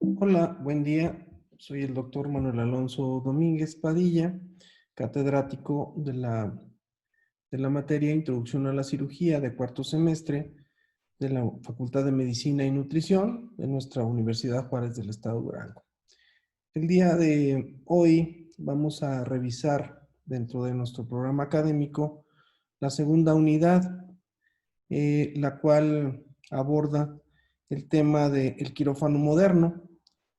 Hola, buen día. Soy el doctor Manuel Alonso Domínguez Padilla, catedrático de la materia Introducción a la Cirugía de cuarto semestre de la Facultad de Medicina y Nutrición de nuestra Universidad Juárez del Estado de Durango. El día de hoy vamos a revisar dentro de nuestro programa académico la segunda unidad, la cual aborda el tema del quirófano moderno,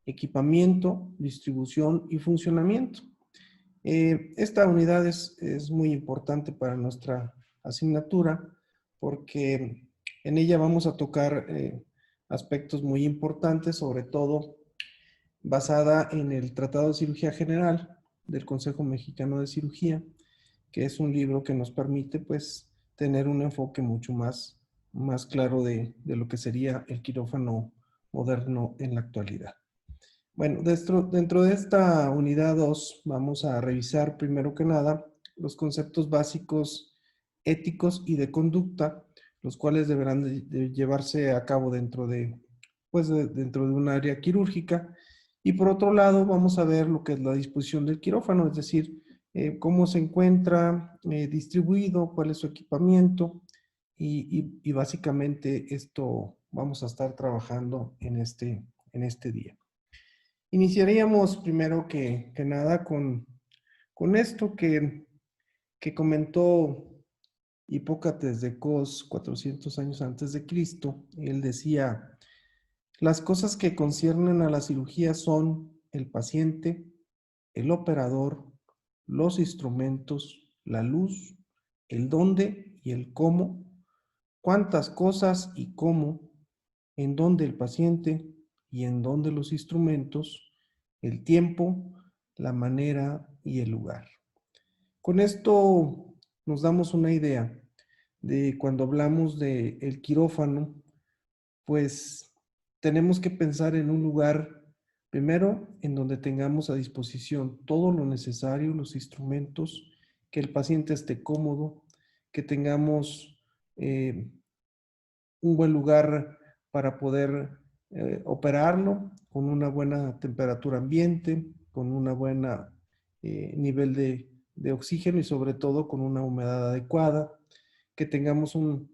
equipamiento, distribución y funcionamiento. Esta unidad es muy importante para nuestra asignatura porque en ella vamos a tocar aspectos muy importantes, sobre todo basada en el Tratado de Cirugía General del Consejo Mexicano de Cirugía, que es un libro que nos permite pues tener un enfoque mucho más claro de lo que sería el quirófano moderno en la actualidad. Bueno, dentro de esta unidad 2 vamos a revisar primero que nada los conceptos básicos éticos y de conducta, los cuales deberán de llevarse a cabo dentro de un área quirúrgica. Y por otro lado, vamos a ver lo que es la disposición del quirófano, es decir, cómo se encuentra distribuido, cuál es su equipamiento y básicamente esto vamos a estar trabajando en este día. Iniciaríamos primero que nada con esto que comentó Hipócrates de Cos 400 años antes de Cristo. Él decía, las cosas que conciernen a la cirugía son el paciente, el operador, los instrumentos, la luz, el dónde y el cómo, cuántas cosas y cómo, en dónde el paciente y en dónde los instrumentos, el tiempo, la manera y el lugar. Con esto nos damos una idea de cuando hablamos de el quirófano, pues tenemos que pensar en un lugar, primero, en donde tengamos a disposición todo lo necesario, los instrumentos, que el paciente esté cómodo, que tengamos un buen lugar para poder operarlo con una buena temperatura ambiente, con una buena nivel de oxígeno y sobre todo con una humedad adecuada, que tengamos un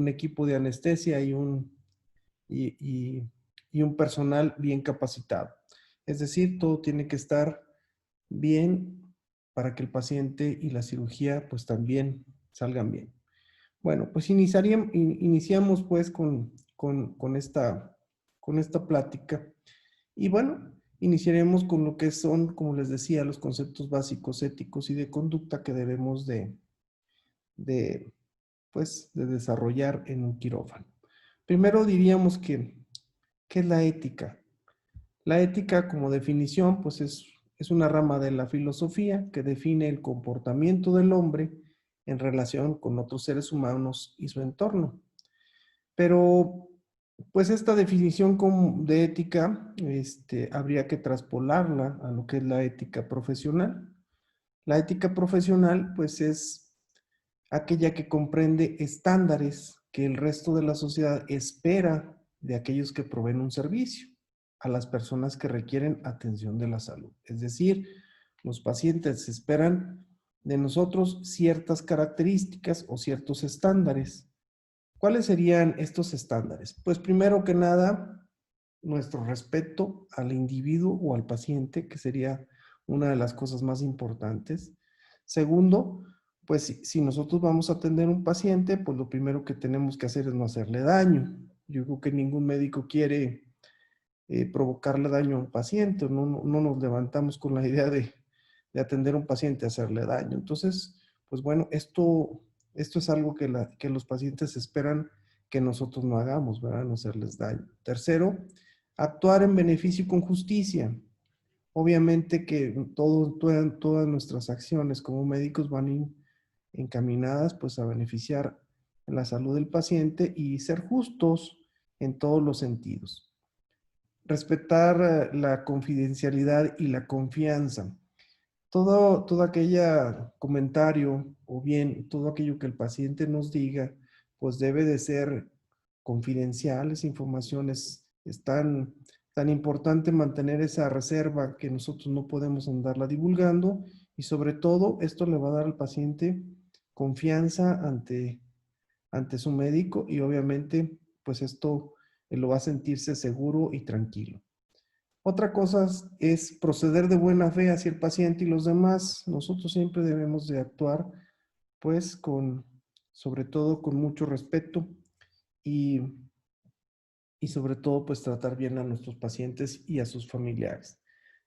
equipo de anestesia y, y- y un personal bien capacitado. Es decir, todo tiene que estar bien para que el paciente y la cirugía pues también salgan bien. Bueno, pues iniciamos pues con esta plática. Y bueno, iniciaremos con lo que son, como les decía, los conceptos básicos éticos y de conducta que debemos de, de desarrollar en un quirófano. Primero diríamos ¿qué es la ética? La ética, como definición, pues es una rama de la filosofía que define el comportamiento del hombre en relación con otros seres humanos y su entorno. Pero, pues esta definición de ética, habría que traspolarla a lo que es la ética profesional. La ética profesional, pues es aquella que comprende estándares que el resto de la sociedad espera de aquellos que proveen un servicio a las personas que requieren atención de la salud. Es decir, los pacientes esperan de nosotros ciertas características o ciertos estándares. ¿Cuáles serían estos estándares? Pues primero que nada, nuestro respeto al individuo o al paciente, que sería una de las cosas más importantes. Segundo, pues si nosotros vamos a atender a un paciente, pues lo primero que tenemos que hacer es no hacerle daño. Yo creo que ningún médico quiere provocarle daño a un paciente, no nos levantamos con la idea de atender a un paciente, hacerle daño. Entonces, pues bueno, esto es algo que los pacientes esperan que nosotros no hagamos, ¿verdad? No hacerles daño. Tercero, actuar en beneficio y con justicia. Obviamente que todas nuestras acciones como médicos van encaminadas pues a beneficiar la salud del paciente y ser justos en todos los sentidos. Respetar la confidencialidad y la confianza. Todo aquella comentario o bien todo aquello que el paciente nos diga, pues debe de ser confidencial. Esa información están tan importante mantener esa reserva que nosotros no podemos andarla divulgando y sobre todo esto le va a dar al paciente confianza ante su médico y obviamente pues esto lo va a sentirse seguro y tranquilo. Otra cosa es proceder de buena fe hacia el paciente y los demás. Nosotros siempre debemos de actuar pues sobre todo con mucho respeto y, y sobre todo pues tratar bien a nuestros pacientes y a sus familiares.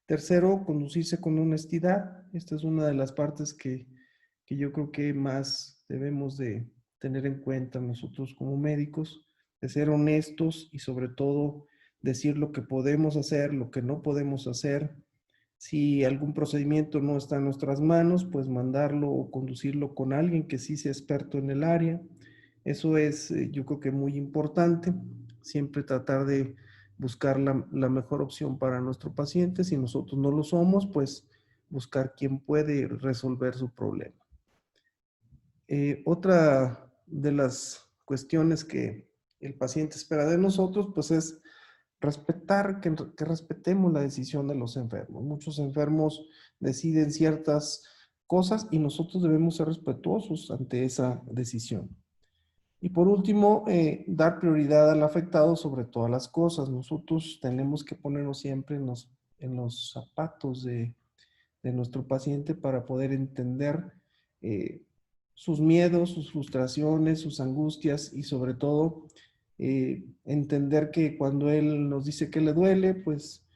Tercero, conducirse con honestidad. Esta es una de las partes que yo creo que más debemos de tener en cuenta nosotros como médicos, de ser honestos y sobre todo decir lo que podemos hacer, lo que no podemos hacer. Si algún procedimiento no está en nuestras manos, pues mandarlo o conducirlo con alguien que sí sea experto en el área. Eso es, yo creo que muy importante. Siempre tratar de buscar la mejor opción para nuestro paciente. Si nosotros no lo somos, pues buscar quién puede resolver su problema. Otra de las cuestiones que el paciente espera de nosotros, pues es respetar, que respetemos la decisión de los enfermos. Muchos enfermos deciden ciertas cosas y nosotros debemos ser respetuosos ante esa decisión. Y por último, dar prioridad al afectado sobre todas las cosas. Nosotros tenemos que ponernos siempre en los zapatos de nuestro paciente para poder entender eh, sus miedos, sus frustraciones, sus angustias y sobre todo entender que cuando él nos dice que le duele, pues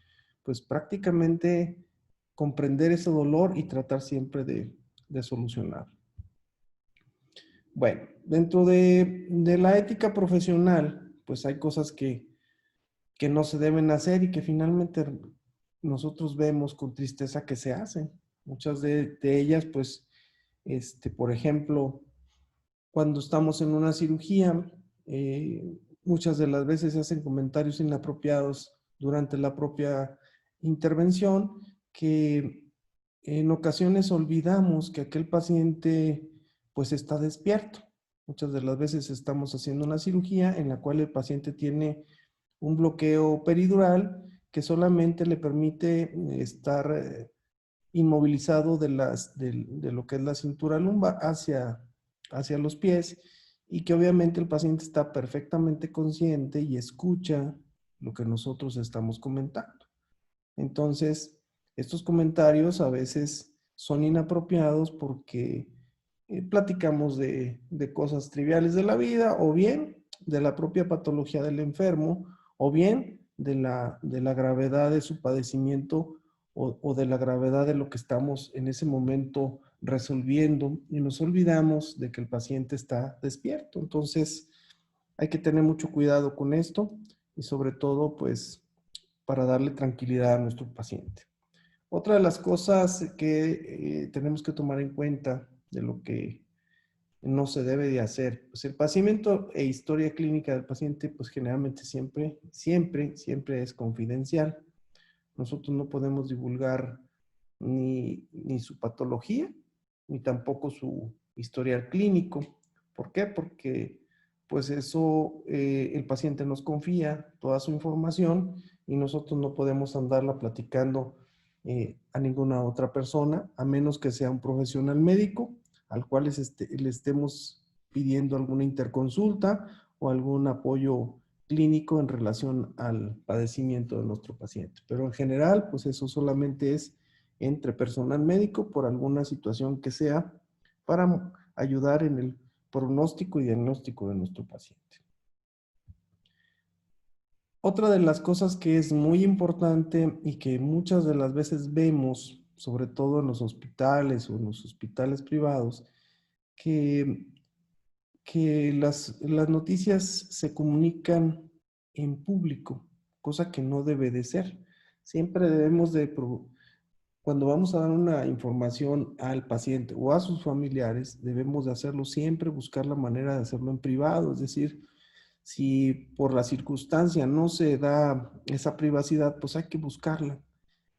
prácticamente comprender ese dolor y tratar siempre de solucionar. Bueno, dentro de la ética profesional, pues hay cosas que no se deben hacer y que finalmente nosotros vemos con tristeza que se hacen. Muchas de ellas, pues, por ejemplo, cuando estamos en una cirugía, muchas de las veces se hacen comentarios inapropiados durante la propia intervención que en ocasiones olvidamos que aquel paciente pues está despierto. Muchas de las veces estamos haciendo una cirugía en la cual el paciente tiene un bloqueo peridural que solamente le permite estar inmovilizado de lo que es la cintura lumbar hacia los pies y que obviamente el paciente está perfectamente consciente y escucha lo que nosotros estamos comentando. Entonces, estos comentarios a veces son inapropiados porque platicamos de cosas triviales de la vida o bien de la propia patología del enfermo o bien de la gravedad de su padecimiento o de la gravedad de lo que estamos en ese momento resolviendo y nos olvidamos de que el paciente está despierto. Entonces, hay que tener mucho cuidado con esto y sobre todo, pues, para darle tranquilidad a nuestro paciente. Otra de las cosas que tenemos que tomar en cuenta de lo que no se debe de hacer, pues el padecimiento e historia clínica del paciente, pues generalmente siempre es confidencial. Nosotros no podemos divulgar ni su patología, ni tampoco su historial clínico. ¿Por qué? Porque pues eso el paciente nos confía toda su información y nosotros no podemos andarla platicando a ninguna otra persona, a menos que sea un profesional médico al cual le estemos pidiendo alguna interconsulta o algún apoyo clínico en relación al padecimiento de nuestro paciente. Pero en general, pues eso solamente es entre personal médico por alguna situación que sea para ayudar en el pronóstico y diagnóstico de nuestro paciente. Otra de las cosas que es muy importante y que muchas de las veces vemos, sobre todo en los hospitales o en los hospitales privados, que, que las noticias se comunican en público, cosa que no debe de ser. Siempre debemos de, cuando vamos a dar una información al paciente o a sus familiares, debemos de hacerlo siempre, buscar la manera de hacerlo en privado, es decir, si por la circunstancia no se da esa privacidad, pues hay que buscarla.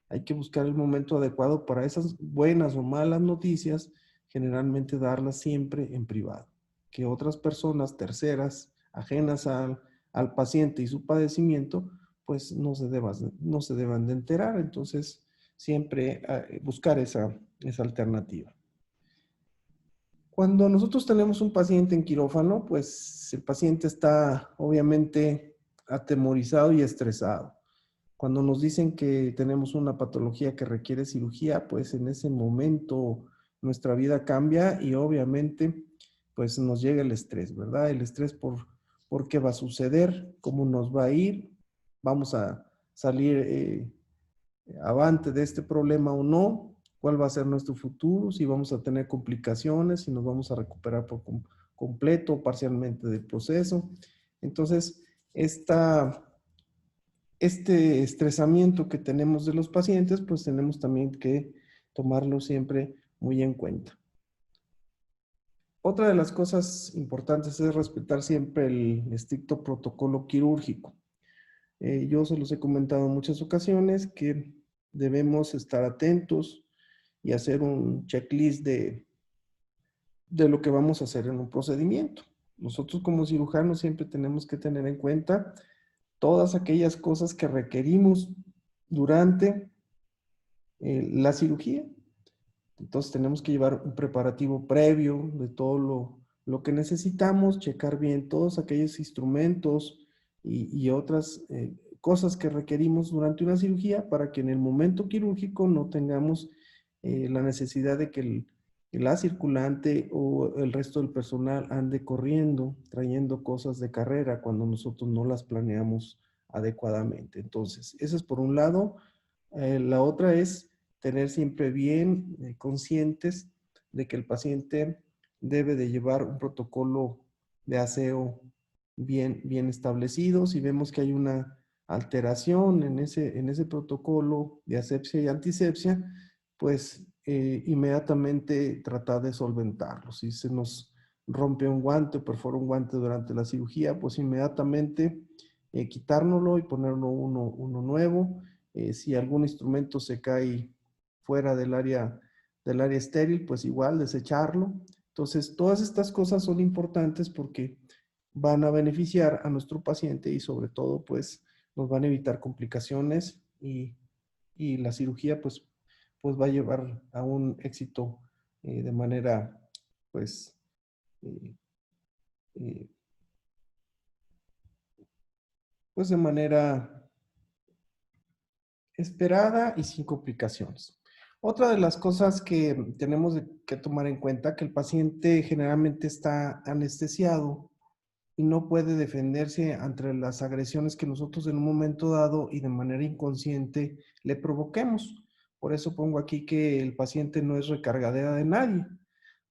Hay que buscar el momento adecuado para esas buenas o malas noticias, generalmente darlas siempre en privado. Que otras personas terceras, ajenas al paciente y su padecimiento, pues no se deban de enterar. Entonces, siempre buscar esa alternativa. Cuando nosotros tenemos un paciente en quirófano, pues el paciente está obviamente atemorizado y estresado. Cuando nos dicen que tenemos una patología que requiere cirugía, pues en ese momento nuestra vida cambia y obviamente pues nos llega el estrés, ¿verdad? El estrés por qué va a suceder, cómo nos va a ir, vamos a salir avante de este problema o no, cuál va a ser nuestro futuro, si vamos a tener complicaciones, si nos vamos a recuperar por completo o parcialmente del proceso. Entonces, este estresamiento que tenemos de los pacientes, pues tenemos también que tomarlo siempre muy en cuenta. Otra de las cosas importantes es respetar siempre el estricto protocolo quirúrgico. Yo se los he comentado en muchas ocasiones que debemos estar atentos y hacer un checklist de lo que vamos a hacer en un procedimiento. Nosotros como cirujanos siempre tenemos que tener en cuenta todas aquellas cosas que requerimos durante la cirugía. Entonces tenemos que llevar un preparativo previo de todo lo que necesitamos, checar bien todos aquellos instrumentos y otras cosas que requerimos durante una cirugía para que en el momento quirúrgico no tengamos la necesidad de que la circulante o el resto del personal ande corriendo, trayendo cosas de carrera cuando nosotros no las planeamos adecuadamente. Entonces, eso es por un lado. La otra es tener siempre bien conscientes de que el paciente debe de llevar un protocolo de aseo bien establecido. Si vemos que hay una alteración en ese protocolo de asepsia y antisepsia, pues inmediatamente tratar de solventarlo. Si se nos rompe un guante o perfora un guante durante la cirugía, pues inmediatamente quitárnoslo y ponerlo uno nuevo. Si algún instrumento se cae fuera del área estéril, pues igual desecharlo. Entonces, todas estas cosas son importantes porque van a beneficiar a nuestro paciente y sobre todo, pues, nos van a evitar complicaciones y la cirugía, pues va a llevar a un éxito de manera, pues, eh, eh, pues de manera esperada y sin complicaciones. Otra de las cosas que tenemos que tomar en cuenta que el paciente generalmente está anestesiado y no puede defenderse ante las agresiones que nosotros en un momento dado y de manera inconsciente le provoquemos. Por eso pongo aquí que el paciente no es recargadera de nadie.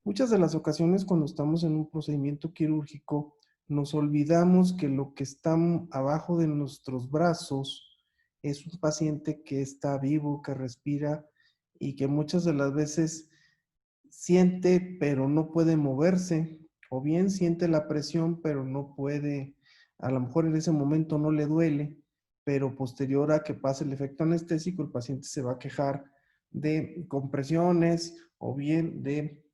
Muchas de las ocasiones cuando estamos en un procedimiento quirúrgico, nos olvidamos que lo que está abajo de nuestros brazos es un paciente que está vivo, que respira y que muchas de las veces siente pero no puede moverse, o bien siente la presión pero no puede, a lo mejor en ese momento no le duele, pero posterior a que pase el efecto anestésico, el paciente se va a quejar de compresiones o bien de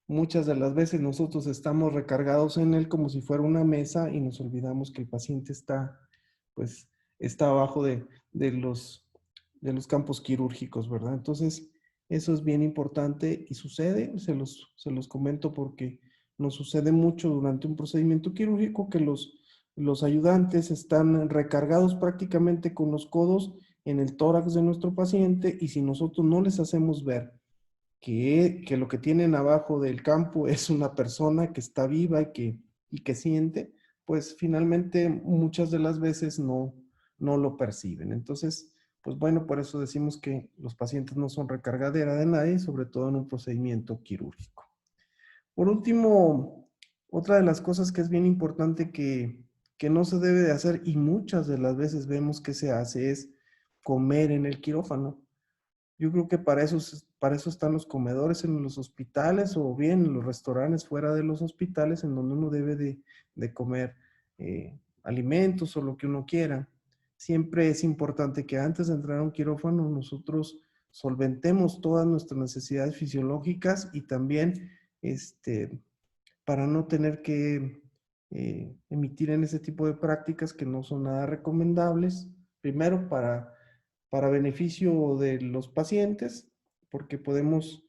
muchas de las veces nosotros estamos recargados en él como si fuera una mesa y nos olvidamos que el paciente está, pues, está abajo de los campos quirúrgicos, ¿verdad? Entonces, eso es bien importante y sucede, se los comento porque nos sucede mucho durante un procedimiento quirúrgico que los ayudantes están recargados prácticamente con los codos en el tórax de nuestro paciente y si nosotros no les hacemos ver que lo que tienen abajo del campo es una persona que está viva y que siente, pues finalmente muchas de las veces no lo perciben. Entonces, pues bueno, por eso decimos que los pacientes no son recargadera de nadie, sobre todo en un procedimiento quirúrgico. Por último, otra de las cosas que es bien importante que no se debe de hacer y muchas de las veces vemos que se hace es comer en el quirófano. Yo creo que para eso están los comedores en los hospitales o bien en los restaurantes fuera de los hospitales en donde uno debe de comer alimentos o lo que uno quiera. Siempre es importante que antes de entrar a un quirófano nosotros solventemos todas nuestras necesidades fisiológicas y también para no tener que emitir en ese tipo de prácticas que no son nada recomendables Primero para beneficio de los pacientes, porque podemos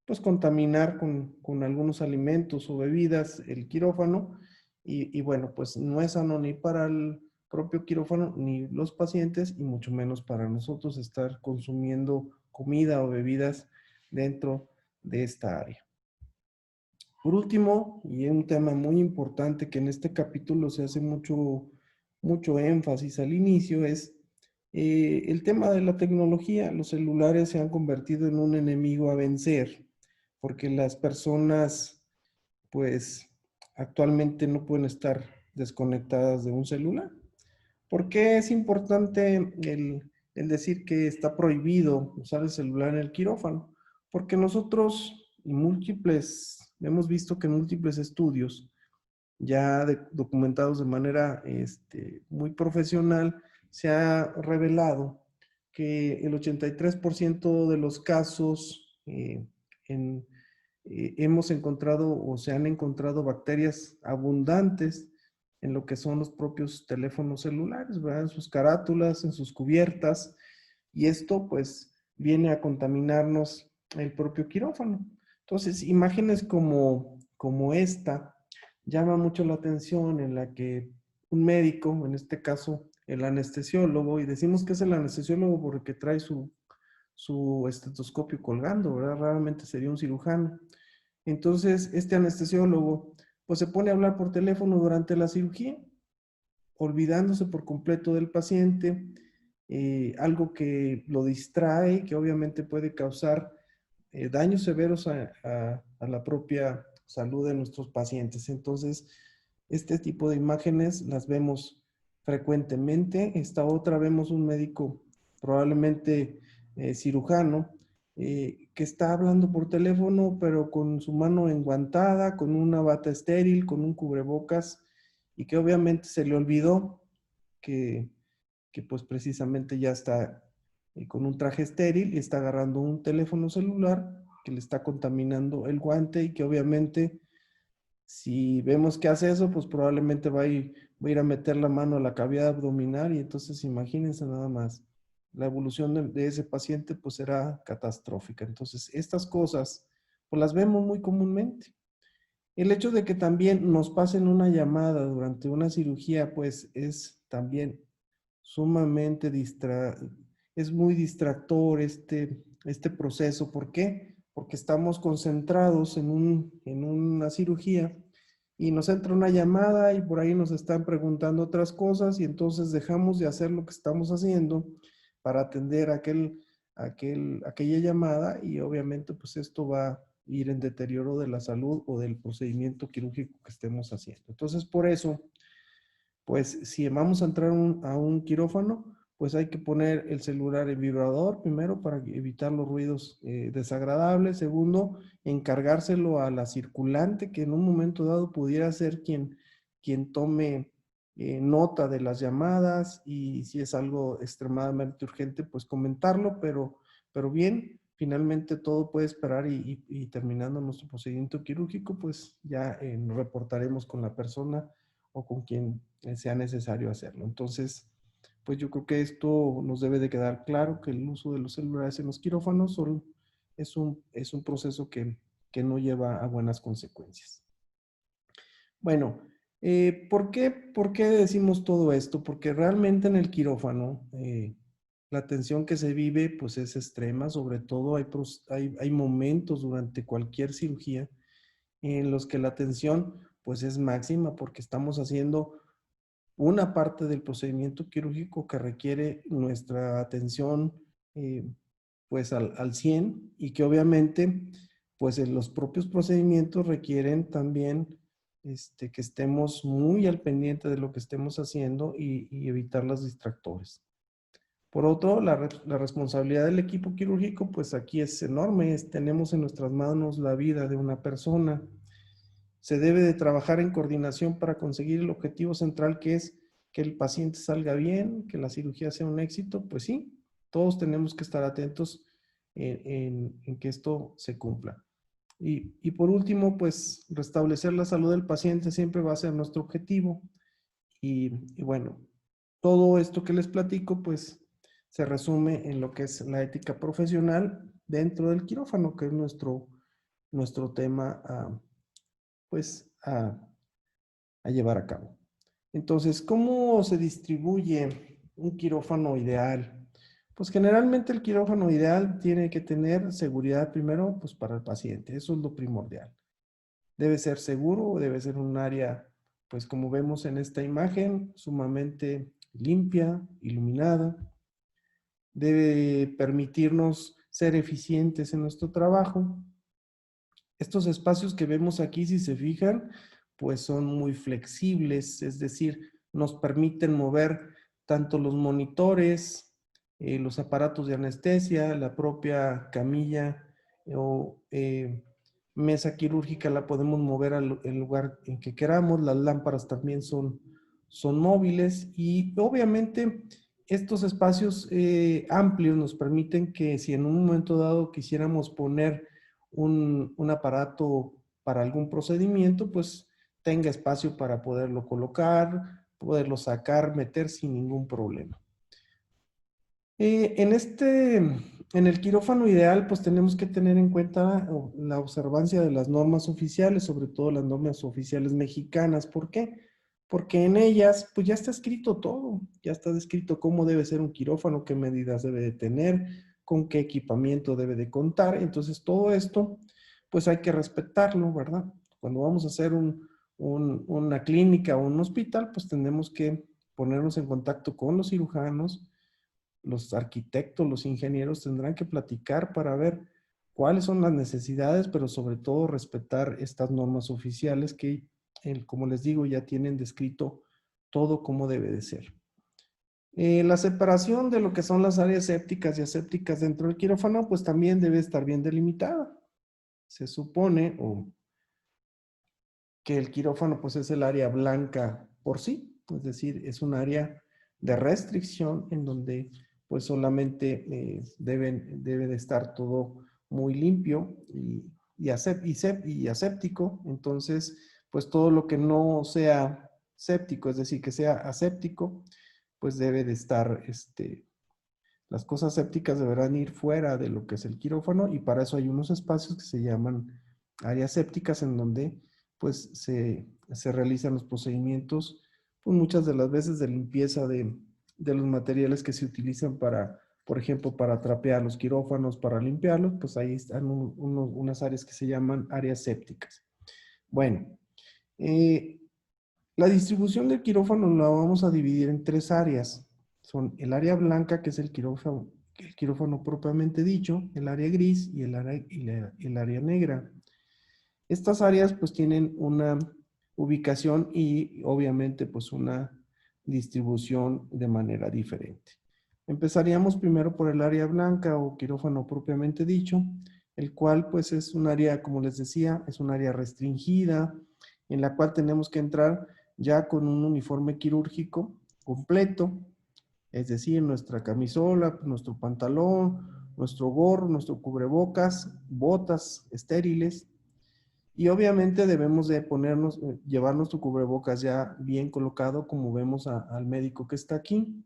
pues contaminar con algunos alimentos o bebidas el quirófano y bueno, pues no es sano ni para el propio quirófano ni los pacientes y mucho menos para nosotros estar consumiendo comida o bebidas dentro de esta área. Por último, y un tema muy importante que en este capítulo se hace mucho énfasis al inicio, es el tema de la tecnología. Los celulares se han convertido en un enemigo a vencer, porque las personas, pues, actualmente no pueden estar desconectadas de un celular. ¿Por qué es importante el decir que está prohibido usar el celular en el quirófano? Porque nosotros hemos visto que en múltiples estudios ya documentados de manera muy profesional, se ha revelado que el 83% de los casos hemos encontrado o se han encontrado bacterias abundantes en lo que son los propios teléfonos celulares, ¿verdad? En sus carátulas, en sus cubiertas, y esto pues viene a contaminarnos el propio quirófano. Entonces, imágenes como esta llama mucho la atención en la que un médico, en este caso el anestesiólogo, y decimos que es el anestesiólogo porque trae su estetoscopio colgando, ¿verdad? Raramente sería un cirujano. Entonces, este anestesiólogo, pues se pone a hablar por teléfono durante la cirugía, olvidándose por completo del paciente, algo que lo distrae, que obviamente puede causar daños severos a la propia salud de nuestros pacientes. Entonces, este tipo de imágenes las vemos frecuentemente. Esta otra vemos un médico, probablemente cirujano, que está hablando por teléfono, pero con su mano enguantada, con una bata estéril, con un cubrebocas, y que obviamente se le olvidó que, que pues precisamente ya está con un traje estéril y está agarrando un teléfono celular que le está contaminando el guante y que obviamente si vemos que hace eso, pues probablemente va a ir a meter la mano a la cavidad abdominal y entonces imagínense nada más, la evolución de ese paciente pues será catastrófica. Entonces estas cosas pues las vemos muy comúnmente. El hecho de que también nos pasen una llamada durante una cirugía pues es también sumamente es muy distractor este proceso. ¿Por qué? Porque estamos concentrados en una cirugía y nos entra una llamada y por ahí nos están preguntando otras cosas y entonces dejamos de hacer lo que estamos haciendo para atender aquella llamada y obviamente pues esto va a ir en deterioro de la salud o del procedimiento quirúrgico que estemos haciendo. Entonces por eso pues si vamos a entrar a un quirófano, pues hay que poner el celular en vibrador primero para evitar los ruidos desagradables. Segundo, encargárselo a la circulante que en un momento dado pudiera ser quien tome nota de las llamadas y si es algo extremadamente urgente, pues comentarlo, pero bien, finalmente todo puede esperar y terminando nuestro procedimiento quirúrgico, pues ya reportaremos con la persona o con quien sea necesario hacerlo. Entonces, pues yo creo que esto nos debe de quedar claro que el uso de los celulares en los quirófanos es un proceso que no lleva a buenas consecuencias. Bueno, por qué decimos todo esto? Porque realmente en el quirófano la atención que se vive pues es extrema, sobre todo hay momentos durante cualquier cirugía en los que la atención pues es máxima porque estamos haciendo una parte del procedimiento quirúrgico que requiere nuestra atención pues al 100 y que obviamente pues en los propios procedimientos requieren también que estemos muy al pendiente de lo que estemos haciendo y evitar los distractores. Por otro, la responsabilidad del equipo quirúrgico pues aquí es enorme, tenemos en nuestras manos la vida de una persona. Se debe de trabajar en coordinación para conseguir el objetivo central que es que el paciente salga bien, que la cirugía sea un éxito. Pues sí, todos tenemos que estar atentos en que esto se cumpla. Y por último, pues restablecer la salud del paciente siempre va a ser nuestro objetivo. Y bueno, Todo esto que les platico, pues, se resume en lo que es la ética profesional dentro del quirófano, que es nuestro tema, pues, a llevar a cabo. Entonces, ¿cómo se distribuye un quirófano ideal? Pues generalmente el quirófano ideal tiene que tener seguridad primero, pues para el paciente, eso es lo primordial. Debe ser seguro, debe ser un área, pues como vemos en esta imagen, sumamente limpia, iluminada. Debe permitirnos ser eficientes en nuestro trabajo. Estos espacios que vemos aquí, si se fijan, pues son muy flexibles, es decir, nos permiten mover tanto los monitores, los aparatos de anestesia, la propia camilla o mesa quirúrgica la podemos mover al lugar en que queramos, las lámparas también son móviles y obviamente estos espacios amplios nos permiten que si en un momento dado quisiéramos poner un aparato para algún procedimiento, pues tenga espacio para poderlo colocar, poderlo sacar, meter sin ningún problema. En el quirófano ideal, pues tenemos que tener en cuenta la observancia de las normas oficiales, sobre todo las normas oficiales mexicanas. ¿Por qué? Porque en ellas, pues ya está escrito todo, ya está descrito cómo debe ser un quirófano, qué medidas debe de tener, con qué equipamiento debe de contar. Entonces, todo esto, pues hay que respetarlo, ¿verdad? Cuando vamos a hacer una clínica o un hospital, pues tenemos que ponernos en contacto con los cirujanos, los arquitectos, los ingenieros tendrán que platicar para ver cuáles son las necesidades, pero sobre todo respetar estas normas oficiales que, como les digo, ya tienen descrito todo como debe de ser. La separación de lo que son las áreas sépticas y asépticas dentro del quirófano, pues también debe estar bien delimitada. Se supone que el quirófano pues es el área blanca por sí, es decir, es un área de restricción en donde pues solamente debe de estar todo muy limpio y aséptico, entonces pues todo lo que no sea séptico, es decir, que sea aséptico, pues debe de estar, las cosas sépticas deberán ir fuera de lo que es el quirófano y para eso hay unos espacios que se llaman áreas sépticas en donde pues se realizan los procedimientos, pues muchas de las veces de limpieza de los materiales que se utilizan para, por ejemplo, para trapear los quirófanos, para limpiarlos, pues ahí están unas áreas que se llaman áreas sépticas. Bueno, eh, la distribución del quirófano la vamos a dividir en tres áreas. Son el área blanca, que es el quirófano propiamente dicho, el área gris y el área negra. Estas áreas pues tienen una ubicación y obviamente pues una distribución de manera diferente. Empezaríamos primero por el área blanca o quirófano propiamente dicho, el cual pues es un área, como les decía, es un área restringida en la cual tenemos que entrar ya con un uniforme quirúrgico completo, es decir, nuestra camisola, nuestro pantalón, nuestro gorro, nuestro cubrebocas, botas estériles y obviamente debemos de ponernos, llevar nuestro cubrebocas ya bien colocado, como vemos al médico que está aquí,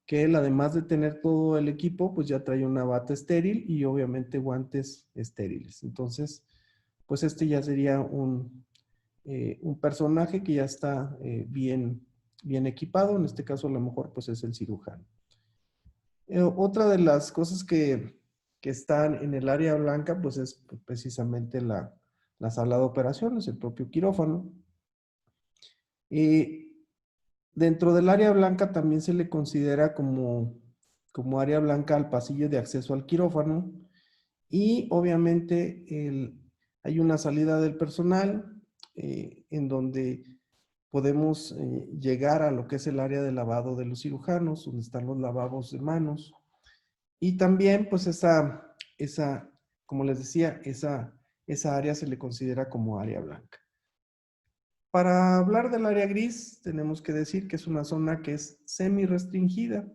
que él además de tener todo el equipo, pues ya trae una bata estéril y obviamente guantes estériles. Entonces, pues este ya sería un personaje que ya está bien equipado, en este caso a lo mejor pues es el cirujano. Otra de las cosas que están en el área blanca pues es precisamente la sala de operaciones, el propio quirófano. Y dentro del área blanca también se le considera como área blanca al pasillo de acceso al quirófano y obviamente hay una salida del personal en donde podemos llegar a lo que es el área de lavado de los cirujanos, donde están los lavabos de manos. Y también, pues como les decía, esa área se le considera como área blanca. Para hablar del área gris, tenemos que decir que es una zona que es semi-restringida.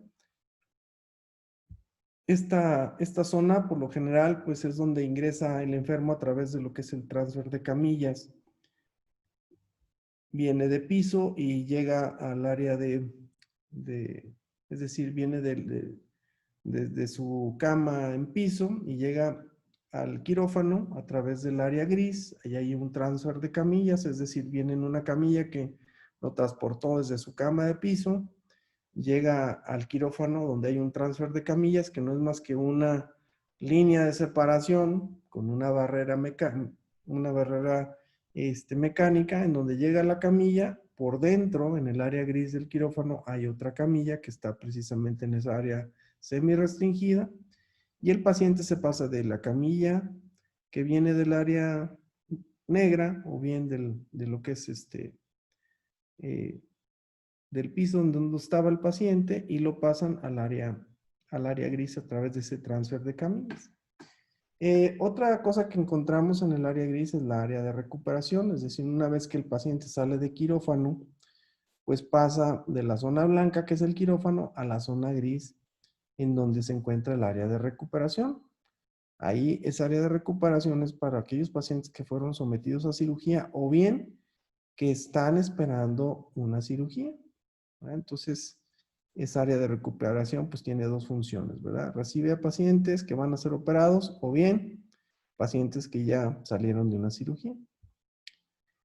Esta zona, por lo general, pues es donde ingresa el enfermo a través de lo que es el transfer de camillas. Viene de piso y llega al área es decir, viene desde su cama en piso y llega al quirófano a través del área gris. Ahí hay un transfer de camillas, es decir, viene en una camilla que lo transportó desde su cama de piso, llega al quirófano donde hay un transfer de camillas que no es más que una línea de separación con una barrera mecánica en donde llega la camilla. Por dentro, en el área gris del quirófano, hay otra camilla que está precisamente en esa área semi-restringida y el paciente se pasa de la camilla que viene del área negra o bien de lo que es eh, del piso donde estaba el paciente y lo pasan al área gris a través de ese transfer de camillas. Otra cosa que encontramos en el área gris es la área de recuperación, es decir, una vez que el paciente sale de quirófano, pues pasa de la zona blanca, que es el quirófano, a la zona gris, en donde se encuentra el área de recuperación. Ahí esa área de recuperación es para aquellos pacientes que fueron sometidos a cirugía o bien que están esperando una cirugía, ¿verdad? Entonces, esa área de recuperación pues tiene dos funciones, ¿verdad? Recibe a pacientes que van a ser operados o bien pacientes que ya salieron de una cirugía.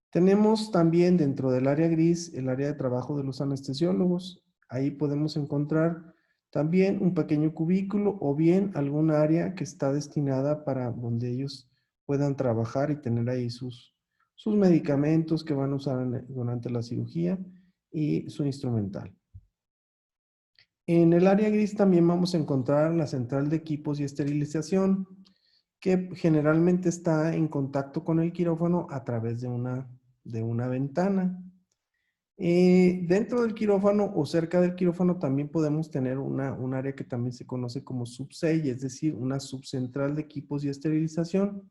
Tenemos también dentro del área gris el área de trabajo de los anestesiólogos. Ahí podemos encontrar también un pequeño cubículo o bien alguna área que está destinada para donde ellos puedan trabajar y tener ahí sus medicamentos que van a usar durante la cirugía y su instrumental. En el área gris también vamos a encontrar la central de equipos y esterilización, que generalmente está en contacto con el quirófano a través de una ventana. Dentro del quirófano o cerca del quirófano también podemos tener un área que también se conoce como subsey, es decir, una subcentral de equipos y esterilización,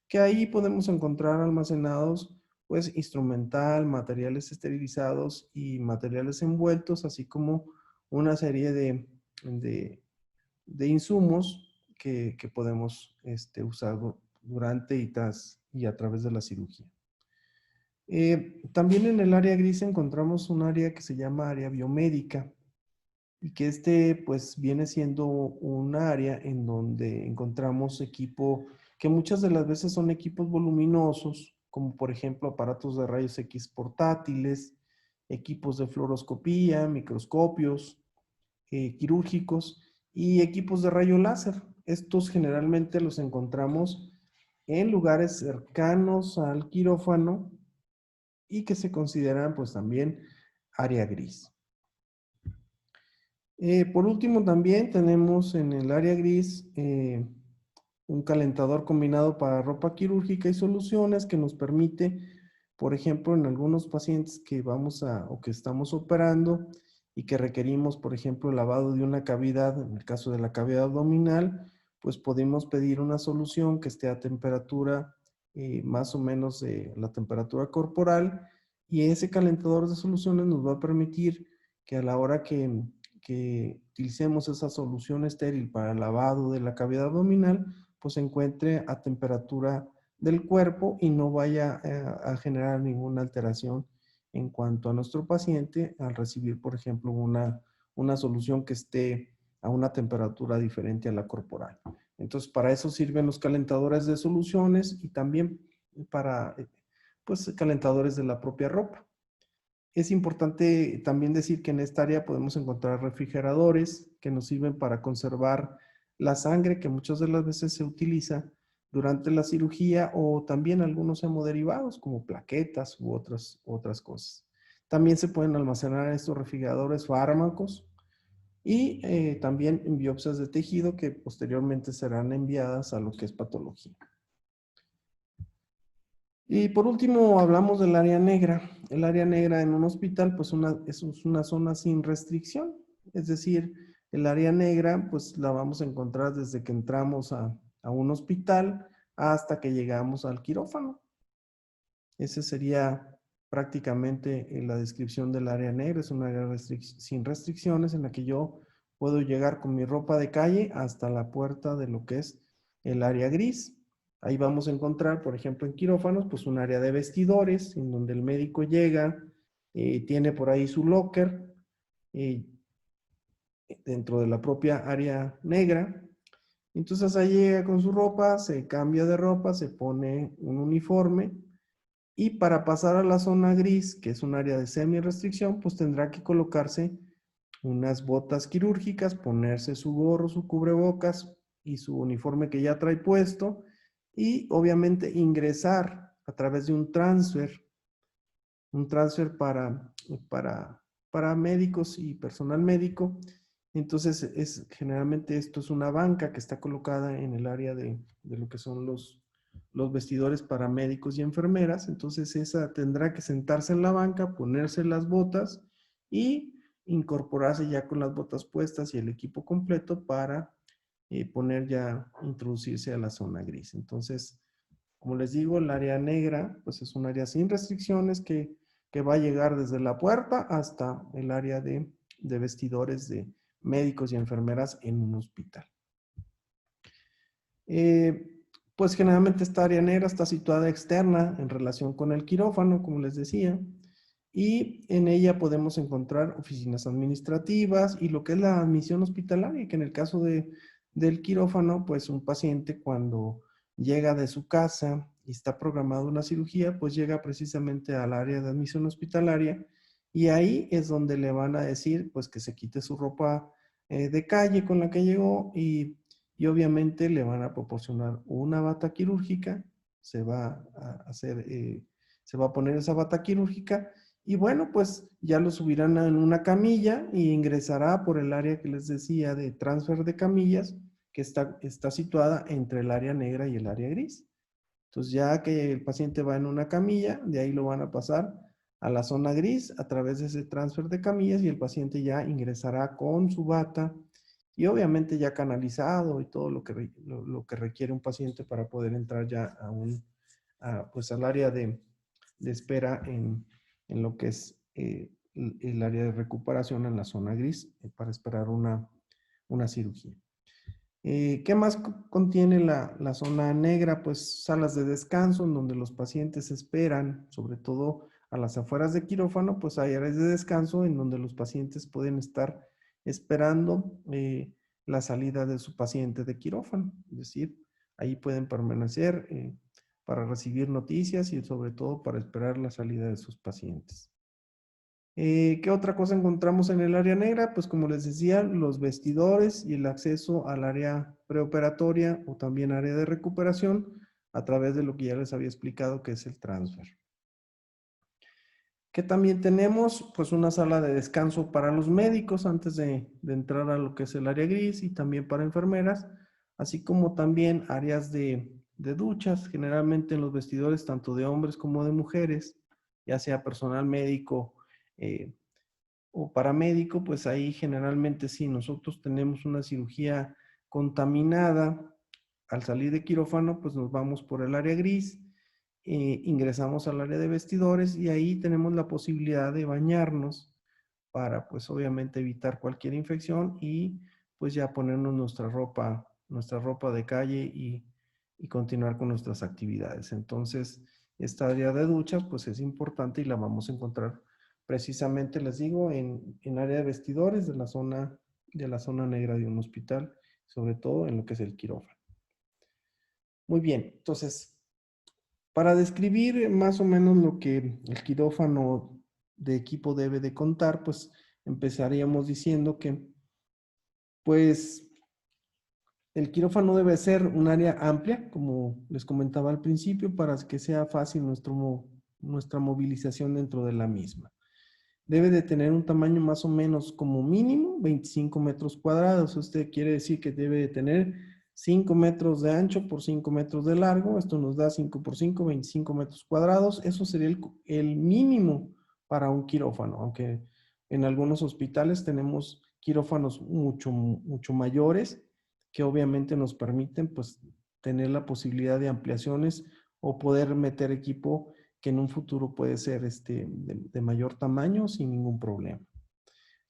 que ahí podemos encontrar almacenados pues instrumental, materiales esterilizados y materiales envueltos, así como una serie de insumos que podemos usar durante y a través de la cirugía. También en el área gris encontramos un área que se llama área biomédica y que pues viene siendo un área en donde encontramos equipo que muchas de las veces son equipos voluminosos, como por ejemplo aparatos de rayos X portátiles, equipos de fluoroscopía, microscopios quirúrgicos y equipos de rayo láser. Estos generalmente los encontramos en lugares cercanos al quirófano y que se consideran pues también área gris. Por último también tenemos en el área gris un calentador combinado para ropa quirúrgica y soluciones que nos permite, por ejemplo, en algunos pacientes que o que estamos operando y que requerimos, por ejemplo, el lavado de una cavidad, en el caso de la cavidad abdominal, pues podemos pedir una solución que esté a temperatura más o menos de la temperatura corporal y ese calentador de soluciones nos va a permitir que a la hora que utilicemos esa solución estéril para el lavado de la cavidad abdominal, pues se encuentre a temperatura del cuerpo y no vaya a generar ninguna alteración en cuanto a nuestro paciente al recibir, por ejemplo, una solución que esté a una temperatura diferente a la corporal. Entonces, para eso sirven los calentadores de soluciones y también para, pues, calentadores de la propia ropa. Es importante también decir que en esta área podemos encontrar refrigeradores que nos sirven para conservar la sangre que muchas de las veces se utiliza durante la cirugía o también algunos hemoderivados como plaquetas u otras cosas. También se pueden almacenar en estos refrigeradores fármacos y también biopsias de tejido que posteriormente serán enviadas a lo que es patología. Y por último, hablamos del área negra. El área negra en un hospital, pues es una zona sin restricción. Es decir, el área negra, pues la vamos a encontrar desde que entramos a un hospital hasta que llegamos al quirófano. Ese sería prácticamente la descripción del área negra. Es un área sin restricciones en la que yo puedo llegar con mi ropa de calle hasta la puerta de lo que es el área gris. Ahí vamos a encontrar, por ejemplo, en quirófanos, pues un área de vestidores, en donde el médico llega, tiene por ahí su locker, eh, dentro de la propia área negra. Entonces ahí llega con su ropa, se cambia de ropa, se pone un uniforme y para pasar a la zona gris, que es un área de semi-restricción, pues tendrá que colocarse unas botas quirúrgicas, ponerse su gorro, su cubrebocas y su uniforme que ya trae puesto y obviamente ingresar a través de un transfer para médicos y personal médico. Entonces, generalmente esto es una banca que está colocada en el área de lo que son los vestidores para médicos y enfermeras. Entonces, esa tendrá que sentarse en la banca, ponerse las botas y incorporarse ya con las botas puestas y el equipo completo para introducirse a la zona gris. Entonces, como les digo, el área negra, pues es un área sin restricciones que va a llegar desde la puerta hasta el área de vestidores de médicos y enfermeras en un hospital. Pues generalmente esta área negra está situada externa en relación con el quirófano, como les decía, y en ella podemos encontrar oficinas administrativas y lo que es la admisión hospitalaria, que en el caso del quirófano, pues un paciente cuando llega de su casa y está programada una cirugía, pues llega precisamente al área de admisión hospitalaria y ahí es donde le van a decir pues que se quite su ropa de calle con la que llegó y obviamente le van a proporcionar una bata quirúrgica, se va a hacer, se va a poner esa bata quirúrgica y bueno, pues ya lo subirán en una camilla y ingresará por el área que les decía de transfer de camillas, que está situada entre el área negra y el área gris. Entonces ya que el paciente va en una camilla, de ahí lo van a pasar a la zona gris a través de ese transfer de camillas y el paciente ya ingresará con su bata y obviamente ya canalizado y todo lo que requiere un paciente para poder entrar ya pues al área de espera en lo que es el área de recuperación en la zona gris para esperar una cirugía. ¿Qué más contiene la zona negra? Pues salas de descanso en donde los pacientes esperan, sobre todo a las afueras de quirófano, pues hay áreas de descanso en donde los pacientes pueden estar esperando la salida de su paciente de quirófano. Es decir, ahí pueden permanecer para recibir noticias y sobre todo para esperar la salida de sus pacientes. ¿Qué otra cosa encontramos en el área negra? Pues como les decía, los vestidores y el acceso al área preoperatoria o también área de recuperación a través de lo que ya les había explicado que es el transfer. ¿Qué también tenemos? Pues una sala de descanso para los médicos antes de entrar a lo que es el área gris y también para enfermeras, así como también áreas de duchas, generalmente en los vestidores tanto de hombres como de mujeres, ya sea personal médico, o paramédico, pues ahí generalmente sí, nosotros tenemos una cirugía contaminada, al salir de quirófano, pues nos vamos por el área gris, ingresamos al área de vestidores y ahí tenemos la posibilidad de bañarnos para pues obviamente evitar cualquier infección y pues ya ponernos nuestra ropa de calle y continuar con nuestras actividades. Entonces, esta área de duchas pues es importante y la vamos a encontrar precisamente, les digo, en área de vestidores de la zona negra de un hospital, sobre todo en lo que es el quirófano. Muy bien, entonces, para describir más o menos lo que el quirófano de equipo debe de contar, pues empezaríamos diciendo que, pues, el quirófano debe ser un área amplia, como les comentaba al principio, para que sea fácil nuestra movilización dentro de la misma. Debe de tener un tamaño más o menos como mínimo 25 metros cuadrados. Esto quiere decir que debe de tener 5 metros de ancho por 5 metros de largo. Esto nos da 5 por 5, 25 metros cuadrados. Eso sería el mínimo para un quirófano, aunque en algunos hospitales tenemos quirófanos mucho mayores que obviamente nos permiten pues tener la posibilidad de ampliaciones o poder meter equipo que en un futuro puede ser de mayor tamaño sin ningún problema.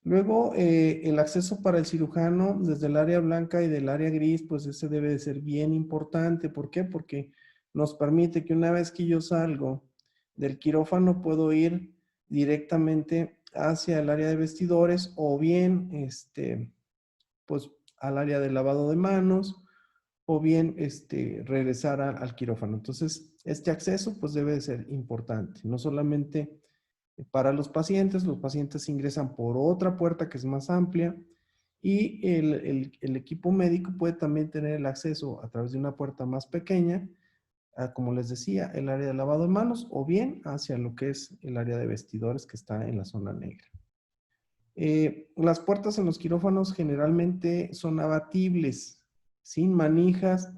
Luego, el acceso para el cirujano desde el área blanca y del área gris, pues ese debe de ser bien importante. ¿Por qué? Porque nos permite que una vez que yo salgo del quirófano, puedo ir directamente hacia el área de vestidores o bien, pues al área de lavado de manos o bien regresar al quirófano. Entonces, este acceso pues debe de ser importante, no solamente para los pacientes ingresan por otra puerta que es más amplia y el equipo médico puede también tener el acceso a través de una puerta más pequeña, como les decía, el área de lavado de manos o bien hacia lo que es el área de vestidores que está en la zona negra. Las puertas en los quirófanos generalmente son abatibles, sin manijas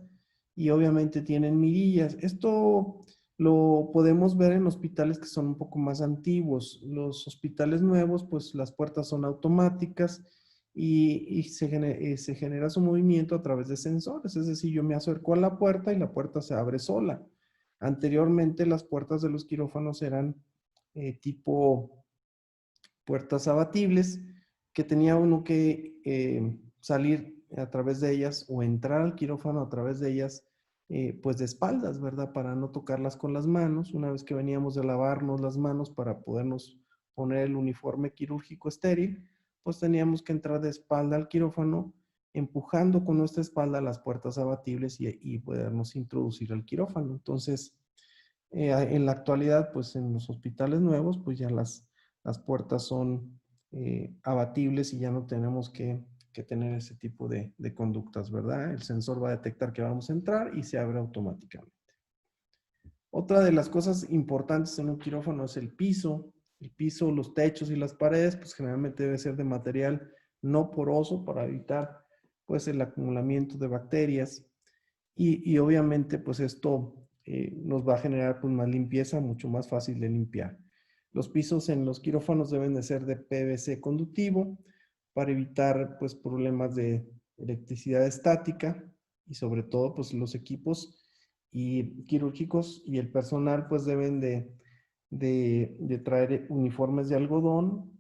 y obviamente tienen mirillas. Esto lo podemos ver en hospitales que son un poco más antiguos. Los hospitales nuevos, pues las puertas son automáticas y se genera su movimiento a través de sensores. Es decir, yo me acerco a la puerta y la puerta se abre sola. Anteriormente las puertas de los quirófanos eran tipo puertas abatibles que tenía uno que salir a través de ellas o entrar al quirófano a través de ellas, pues de espaldas, ¿verdad? Para no tocarlas con las manos. Una vez que veníamos de lavarnos las manos para podernos poner el uniforme quirúrgico estéril, pues teníamos que entrar de espalda al quirófano, empujando con nuestra espalda las puertas abatibles y podernos introducir al quirófano. Entonces, en la actualidad, pues en los hospitales nuevos, pues ya las puertas son abatibles y ya no tenemos que tener ese tipo de conductas, ¿verdad? El sensor va a detectar que vamos a entrar y se abre automáticamente. Otra de las cosas importantes en un quirófano es el piso. El piso, los techos y las paredes, pues generalmente debe ser de material no poroso para evitar pues el acumulamiento de bacterias y obviamente pues esto nos va a generar pues más limpieza, mucho más fácil de limpiar. Los pisos en los quirófanos deben de ser de PVC conductivo para evitar pues problemas de electricidad estática y sobre todo pues los equipos y quirúrgicos y el personal pues deben de traer uniformes de algodón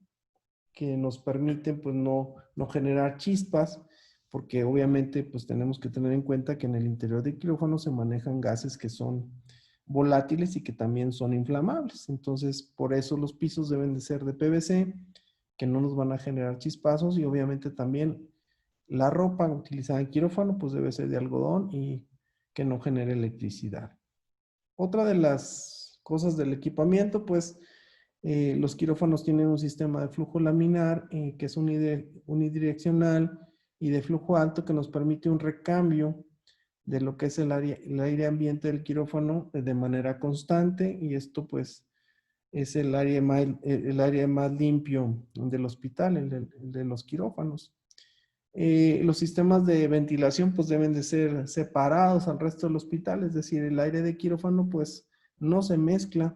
que nos permiten pues no generar chispas, porque obviamente pues tenemos que tener en cuenta que en el interior del quirófano se manejan gases que son volátiles y que también son inflamables. Entonces, por eso los pisos deben de ser de PVC, que no nos van a generar chispazos y obviamente también la ropa utilizada en quirófano pues debe ser de algodón y que no genere electricidad. Otra de las cosas del equipamiento, pues los quirófanos tienen un sistema de flujo laminar que es unidireccional y de flujo alto que nos permite un recambio de lo que es el aire ambiente del quirófano de manera constante y esto pues es el área más limpio del hospital, el de los quirófanos. Los sistemas de ventilación pues deben de ser separados al resto del hospital, es decir, el aire de quirófano pues no se mezcla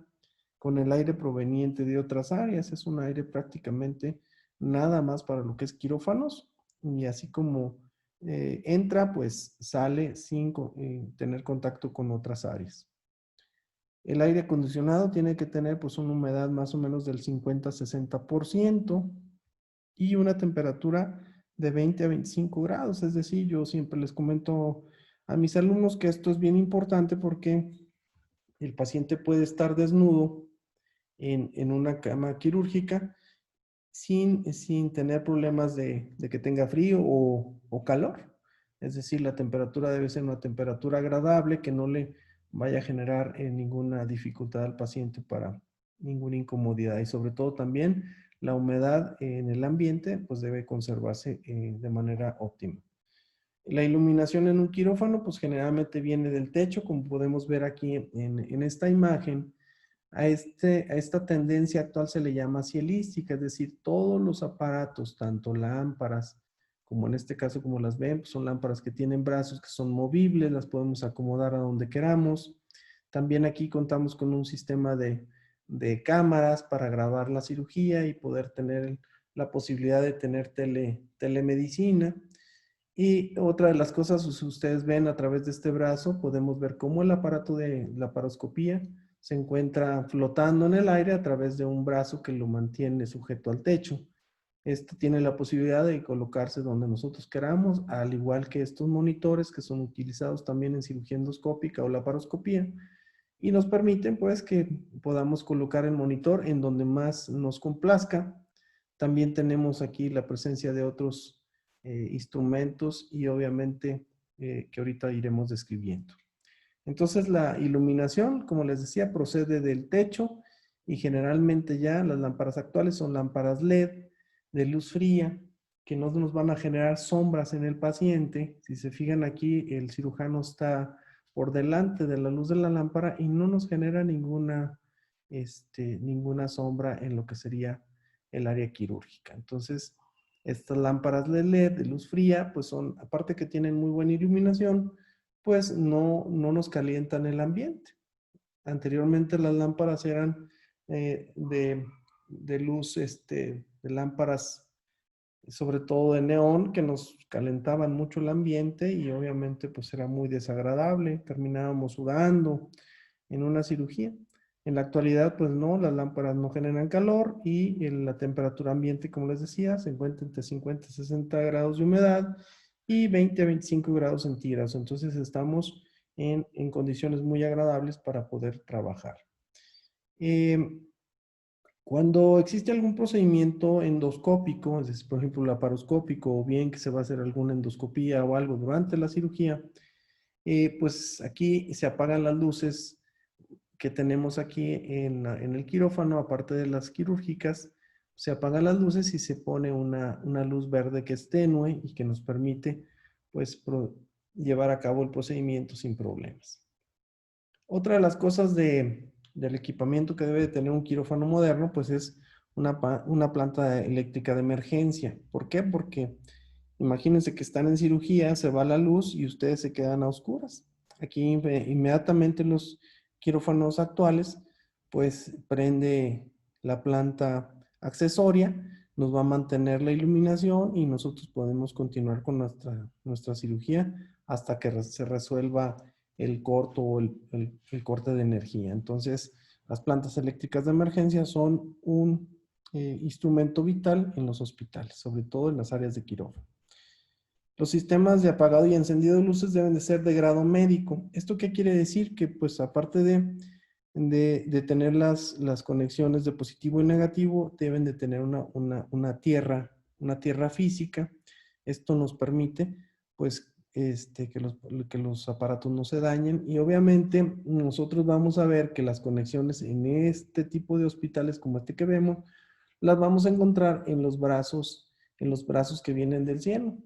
con el aire proveniente de otras áreas, es un aire prácticamente nada más para lo que es quirófanos y así como entra pues sale sin tener contacto con otras áreas. El aire acondicionado tiene que tener pues una humedad más o menos del 50-60% y una temperatura de 20 a 25 grados. Es decir, yo siempre les comento a mis alumnos que esto es bien importante porque el paciente puede estar desnudo en una cama quirúrgica sin tener problemas de que tenga frío o calor. Es decir, la temperatura debe ser una temperatura agradable que no le vaya a generar ninguna dificultad al paciente para ninguna incomodidad y sobre todo también la humedad en el ambiente pues debe conservarse de manera óptima. La iluminación en un quirófano pues generalmente viene del techo, como podemos ver aquí en esta imagen. A esta tendencia actual se le llama cielística, es decir, todos los aparatos, tanto lámparas, como en este caso como las ven, pues son lámparas que tienen brazos que son movibles, las podemos acomodar a donde queramos. También aquí contamos con un sistema de cámaras para grabar la cirugía y poder tener la posibilidad de tener telemedicina. Y otra de las cosas, si ustedes ven a través de este brazo, podemos ver cómo el aparato de laparoscopía se encuentra flotando en el aire a través de un brazo que lo mantiene sujeto al techo. Esto tiene la posibilidad de colocarse donde nosotros queramos, al igual que estos monitores que son utilizados también en cirugía endoscópica o laparoscopía y nos permiten pues que podamos colocar el monitor en donde más nos complazca También tenemos aquí la presencia de otros instrumentos y obviamente que ahorita iremos describiendo. Entonces la iluminación, como les decía, procede del techo y generalmente ya las lámparas actuales son lámparas LED de luz fría que no nos van a generar sombras en el paciente. Si se fijan aquí, el cirujano está por delante de la luz de la lámpara y no nos genera ninguna sombra en lo que sería el área quirúrgica. Entonces, estas lámparas LED de luz fría, pues son, aparte que tienen muy buena iluminación, pues no nos calientan el ambiente. Anteriormente las lámparas eran de luz, de lámparas sobre todo de neón, que nos calentaban mucho el ambiente y obviamente pues era muy desagradable, terminábamos sudando en una cirugía. En la actualidad pues no, las lámparas no generan calor y la temperatura ambiente, como les decía, se encuentra entre 50 y 60 grados de humedad y 20 a 25 grados centígrados. Entonces estamos en condiciones muy agradables para poder trabajar. Cuando existe algún procedimiento endoscópico, es decir, por ejemplo, laparoscópico, o bien que se va a hacer alguna endoscopía o algo durante la cirugía, pues aquí se apagan las luces que tenemos aquí en el quirófano, aparte de las quirúrgicas, se apagan las luces y se pone una luz verde que es tenue y que nos permite, pues, llevar a cabo el procedimiento sin problemas. Otra de las cosas del equipamiento que debe de tener un quirófano moderno, pues es una planta eléctrica de emergencia. ¿Por qué? Porque imagínense que están en cirugía, se va la luz y ustedes se quedan a oscuras. Aquí inmediatamente los quirófanos actuales, pues prende la planta accesoria, nos va a mantener la iluminación y nosotros podemos continuar con nuestra cirugía hasta que se resuelva el corto o el corte de energía. Entonces, las plantas eléctricas de emergencia son un instrumento vital en los hospitales, sobre todo en las áreas de quirófano. Los sistemas de apagado y encendido de luces deben de ser de grado médico. ¿Esto qué quiere decir? Que pues aparte de tener las conexiones de positivo y negativo, deben de tener una tierra física. Esto nos permite pues que los aparatos no se dañen y obviamente nosotros vamos a ver que las conexiones en este tipo de hospitales como este que vemos, las vamos a encontrar en los brazos que vienen del cielo,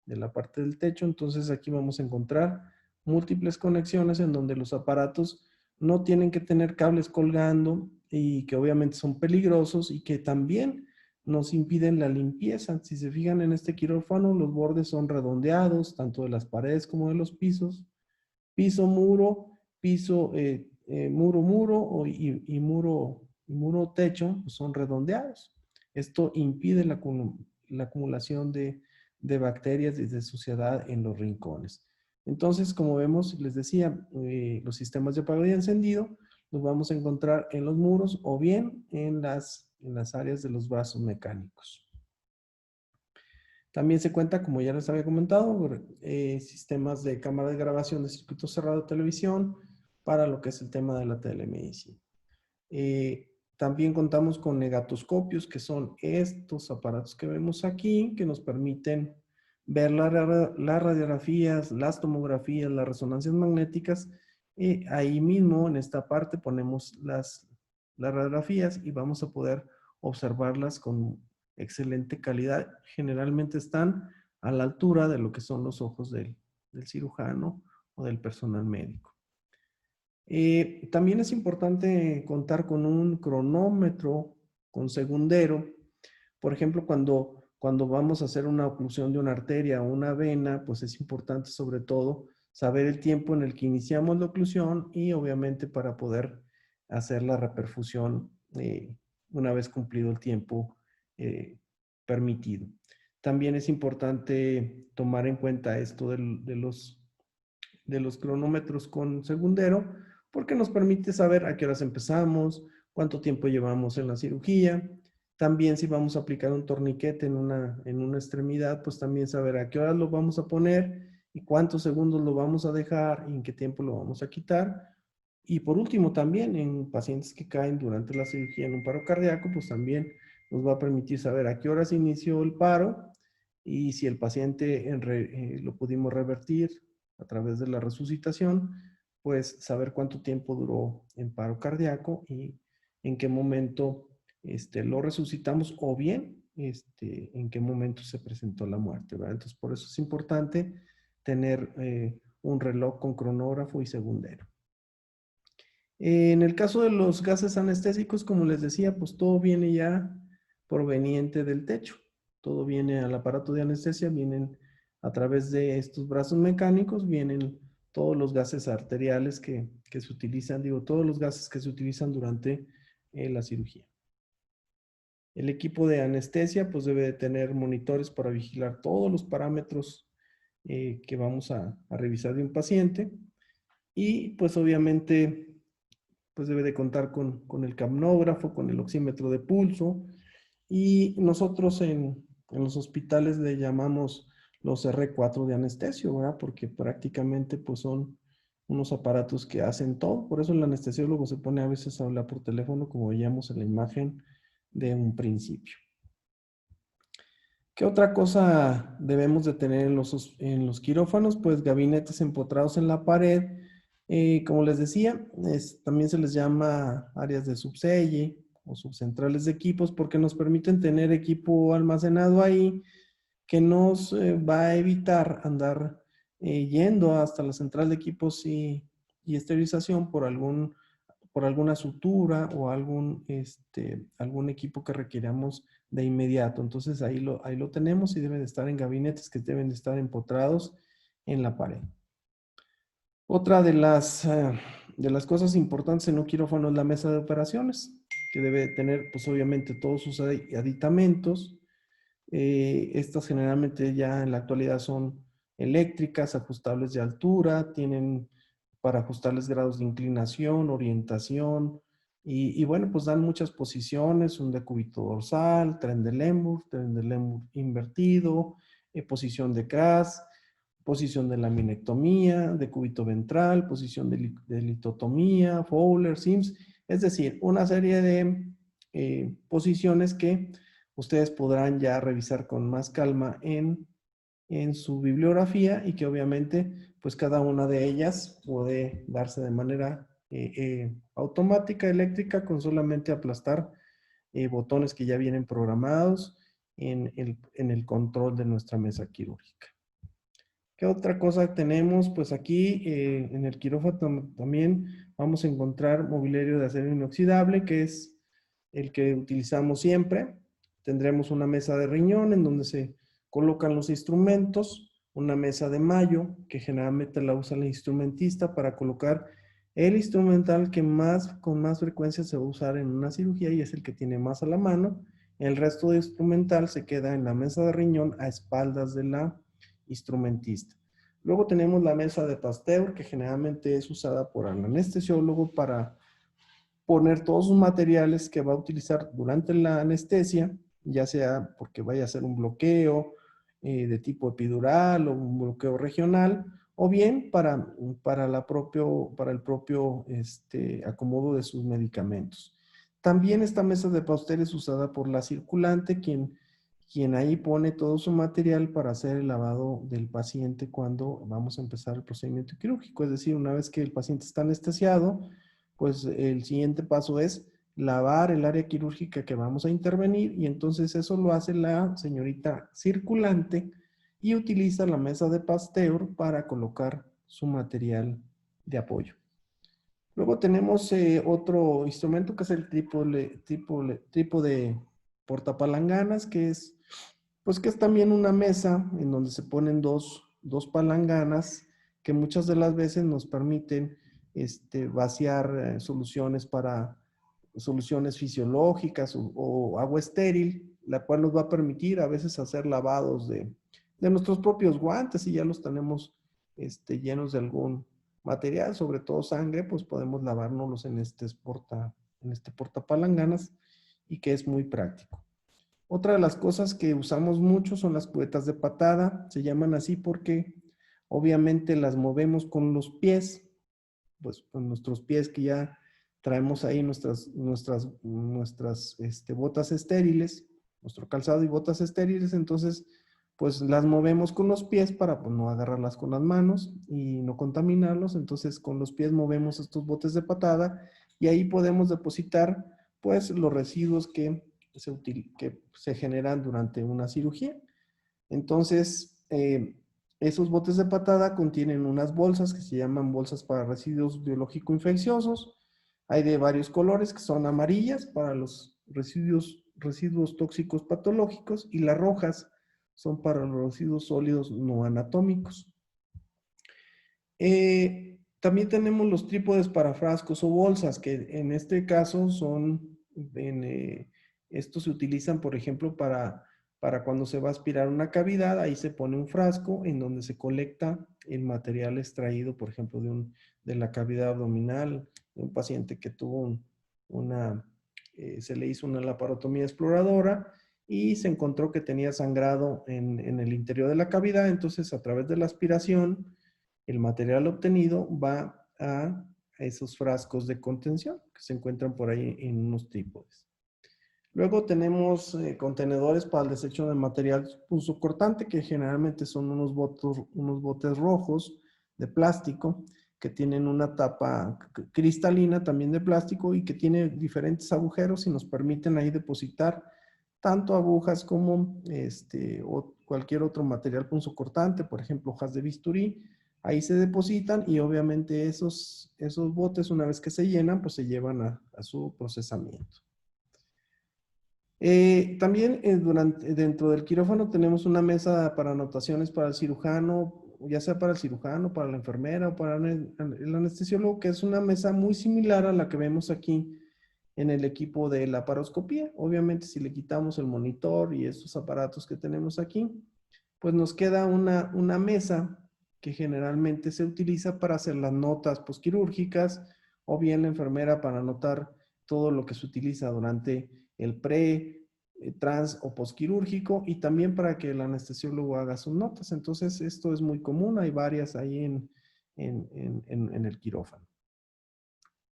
de la parte del techo. Entonces aquí vamos a encontrar múltiples conexiones en donde los aparatos no tienen que tener cables colgando y que obviamente son peligrosos y que también nos impiden la limpieza. Si se fijan en este quirófano, los bordes son redondeados, tanto de las paredes como de los pisos. Piso, muro, piso, muro, y muro, techo, pues son redondeados. Esto impide la acumulación de bacterias y de suciedad en los rincones. Entonces, como vemos, les decía, los sistemas de apagado y encendido los vamos a encontrar en los muros o bien en las áreas de los brazos mecánicos. También se cuenta, como ya les había comentado, sistemas de cámara de grabación de circuito cerrado de televisión para lo que es el tema de la telemedicina. También contamos con negatoscopios, que son estos aparatos que vemos aquí, que nos permiten ver las radiografías, las tomografías, las resonancias magnéticas. Ahí mismo, en esta parte, ponemos las radiografías y vamos a poder observarlas con excelente calidad. Generalmente están a la altura de lo que son los ojos del cirujano o del personal médico. También es importante contar con un cronómetro con segundero. Por ejemplo, cuando vamos a hacer una oclusión de una arteria o una vena, pues es importante sobre todo saber el tiempo en el que iniciamos la oclusión y obviamente para poder hacer la reperfusión una vez cumplido el tiempo permitido. También es importante tomar en cuenta esto de los cronómetros con segundero, porque nos permite saber a qué horas empezamos, cuánto tiempo llevamos en la cirugía. También si vamos a aplicar un torniquete en una extremidad, pues también saber a qué horas lo vamos a poner y cuántos segundos lo vamos a dejar y en qué tiempo lo vamos a quitar. Y por último también en pacientes que caen durante la cirugía en un paro cardíaco, pues también nos va a permitir saber a qué hora se inició el paro y si el paciente lo pudimos revertir a través de la resucitación, pues saber cuánto tiempo duró en paro cardíaco y en qué momento lo resucitamos o bien en qué momento se presentó la muerte, ¿verdad? Entonces, por eso es importante tener un reloj con cronógrafo y segundero. En el caso de los gases anestésicos, como les decía, pues todo viene ya proveniente del techo. Todo viene al aparato de anestesia, vienen a través de estos brazos mecánicos, vienen todos los gases arteriales que se utilizan, todos los gases que se utilizan durante la cirugía. El equipo de anestesia pues debe de tener monitores para vigilar todos los parámetros que vamos a revisar de un paciente y pues obviamente pues debe de contar con el capnógrafo, con el oxímetro de pulso y nosotros en los hospitales le llamamos los R4 de anestesio, ¿verdad? Porque prácticamente pues son unos aparatos que hacen todo, por eso el anestesiólogo se pone a veces a hablar por teléfono como veíamos en la imagen de un principio. ¿Qué otra cosa debemos de tener en los quirófanos? Pues gabinetes empotrados en la pared. Como les decía, también se les llama áreas de subselle o subcentrales de equipos porque nos permiten tener equipo almacenado ahí que nos va a evitar andar yendo hasta la central de equipos y esterilización por alguna sutura o algún equipo que requiramos de inmediato. Entonces ahí lo tenemos y deben de estar en gabinetes que deben de estar empotrados en la pared. Otra de las cosas importantes en un quirófano es la mesa de operaciones, que debe tener pues obviamente todos sus aditamentos. Estas generalmente ya en la actualidad son eléctricas, ajustables de altura, tienen para ajustarles grados de inclinación, orientación, y bueno, pues dan muchas posiciones, un decúbito dorsal, tren de lémur invertido, posición de Kras, posición de laminectomía, decúbito ventral, posición de litotomía, Fowler, Sims, es decir, una serie de posiciones que ustedes podrán ya revisar con más calma en su bibliografía y que obviamente pues cada una de ellas puede darse de manera automática, eléctrica, con solamente aplastar botones que ya vienen programados en el control de nuestra mesa quirúrgica. ¿Qué otra cosa tenemos? Pues aquí en el quirófano también vamos a encontrar mobiliario de acero inoxidable, que es el que utilizamos siempre. Tendremos una mesa de riñón en donde se colocan los instrumentos, una mesa de mallo, que generalmente la usa el instrumentista para colocar el instrumental que con más frecuencia se va a usar en una cirugía y es el que tiene más a la mano. El resto de instrumental se queda en la mesa de riñón a espaldas de la instrumentista. Luego tenemos la mesa de Pasteur, que generalmente es usada por el anestesiólogo para poner todos sus materiales que va a utilizar durante la anestesia, ya sea porque vaya a hacer un bloqueo de tipo epidural o un bloqueo regional, o bien para el propio acomodo de sus medicamentos. También esta mesa de Pasteur es usada por la circulante, quien ahí pone todo su material para hacer el lavado del paciente cuando vamos a empezar el procedimiento quirúrgico. Es decir, una vez que el paciente está anestesiado, pues el siguiente paso es lavar el área quirúrgica que vamos a intervenir y entonces eso lo hace la señorita circulante y utiliza la mesa de Pasteur para colocar su material de apoyo. Luego tenemos otro instrumento que es el trípode portapalanganas, que es también una mesa en donde se ponen dos palanganas que muchas de las veces nos permiten vaciar soluciones fisiológicas o agua estéril, la cual nos va a permitir a veces hacer lavados de nuestros propios guantes y ya los tenemos llenos de algún material, sobre todo sangre, pues podemos lavárnoslos en este portapalanganas y que es muy práctico. Otra de las cosas que usamos mucho son las cubetas de patada. Se llaman así porque obviamente las movemos con los pies, pues con nuestros pies que ya traemos ahí botas estériles, nuestro calzado y botas estériles, entonces pues las movemos con los pies para pues, no agarrarlas con las manos y no contaminarlos, entonces con los pies movemos estos botes de patada y ahí podemos depositar pues los residuos que se generan durante una cirugía. Entonces, esos botes de patada contienen unas bolsas que se llaman bolsas para residuos biológico-infecciosos. Hay de varios colores que son amarillas para los residuos tóxicos patológicos y las rojas son para los residuos sólidos no anatómicos. También tenemos los trípodes para frascos o bolsas, que en este caso estos se utilizan, por ejemplo, para cuando se va a aspirar una cavidad, ahí se pone un frasco en donde se colecta el material extraído, por ejemplo, de la cavidad abdominal de un paciente que tuvo se le hizo una laparotomía exploradora y se encontró que tenía sangrado en el interior de la cavidad, entonces a través de la aspiración, el material obtenido va a esos frascos de contención que se encuentran por ahí en unos trípodes. Luego tenemos contenedores para el desecho de material punzocortante, que generalmente son unos botes rojos de plástico que tienen una tapa cristalina también de plástico y que tiene diferentes agujeros y nos permiten ahí depositar tanto agujas como o cualquier otro material punzocortante, por ejemplo, hojas de bisturí. Ahí se depositan y obviamente esos botes, una vez que se llenan, pues se llevan a su procesamiento. También dentro del quirófano tenemos una mesa para anotaciones para el cirujano, ya sea para el cirujano, para la enfermera o para el anestesiólogo, que es una mesa muy similar a la que vemos aquí en el equipo de laparoscopía. Obviamente, si le quitamos el monitor y estos aparatos que tenemos aquí, pues nos queda una mesa que generalmente se utiliza para hacer las notas posquirúrgicas o bien la enfermera para anotar todo lo que se utiliza durante el trans o posquirúrgico y también para que el anestesiólogo haga sus notas. Entonces, esto es muy común, hay varias ahí en el quirófano.